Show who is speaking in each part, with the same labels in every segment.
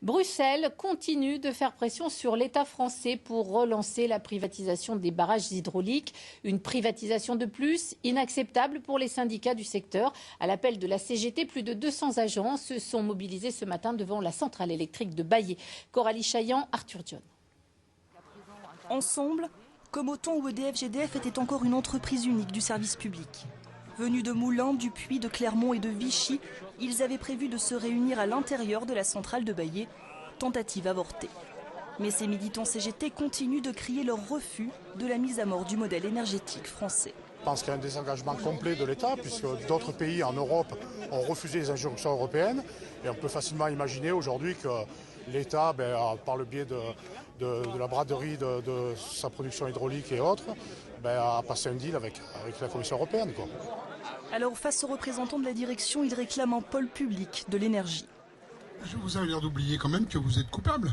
Speaker 1: Bruxelles continue de faire pression sur l'État français pour relancer la privatisation des barrages hydrauliques. Une privatisation de plus, inacceptable pour les syndicats du secteur. À l'appel de la CGT, plus de 200 agents se sont mobilisés ce matin devant la centrale électrique de Baillé. Coralie Chaillan, Arthur Dione.
Speaker 2: Ensemble, comme au temps où EDF-GDF était encore une entreprise unique du service public. Venus de Moulins, du Puy, de Clermont et de Vichy, ils avaient prévu de se réunir à l'intérieur de la centrale de Baillé, tentative avortée. Mais ces militants CGT continuent de crier leur refus de la mise à mort du modèle énergétique français.
Speaker 3: Je pense qu'il y a un désengagement complet de l'État, puisque d'autres pays en Europe ont refusé les injonctions européennes. Et on peut facilement imaginer aujourd'hui que l'État, par le biais de la braderie de sa production hydraulique et autres, a passé un deal avec la Commission européenne, quoi.
Speaker 2: Alors face aux représentants de la direction, ils réclament un pôle public de l'énergie.
Speaker 4: Vous avez l'air d'oublier quand même que vous êtes coupable.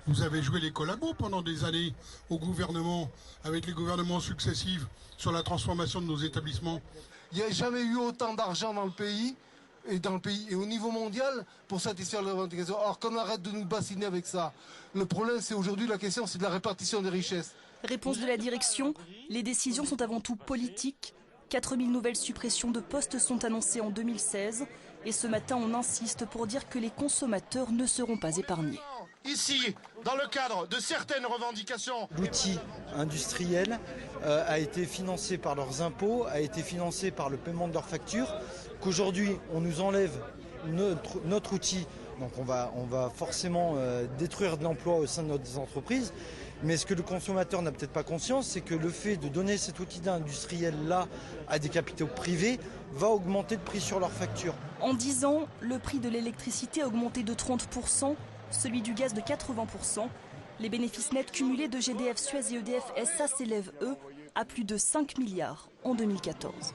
Speaker 4: Vous avez joué les collabos pendant des années au gouvernement, avec les gouvernements successifs, sur la transformation de nos établissements.
Speaker 5: Il n'y a jamais eu autant d'argent dans le pays et au niveau mondial pour satisfaire les revendications. Alors qu'on arrête de nous bassiner avec ça. Le problème, c'est aujourd'hui, la question, c'est de la répartition des richesses.
Speaker 2: Réponse de la direction, les décisions sont avant tout politiques. 4000 nouvelles suppressions de postes sont annoncées en 2016. Et ce matin, on insiste pour dire que les consommateurs ne seront pas épargnés.
Speaker 5: Ici, dans le cadre de certaines revendications.
Speaker 6: L'outil industriel a été financé par leurs impôts, a été financé par le paiement de leurs factures, qu'aujourd'hui on nous enlève notre outil, donc on va forcément détruire de l'emploi au sein de nos entreprises. Mais ce que le consommateur n'a peut-être pas conscience, c'est que le fait de donner cet outil industriel-là à des capitaux privés va augmenter le prix sur leurs factures.
Speaker 2: En 10 ans, le prix de l'électricité a augmenté de 30%, celui du gaz de 80%. Les bénéfices nets cumulés de GDF, Suez et EDF SA s'élèvent, eux, à plus de 5 milliards en 2014.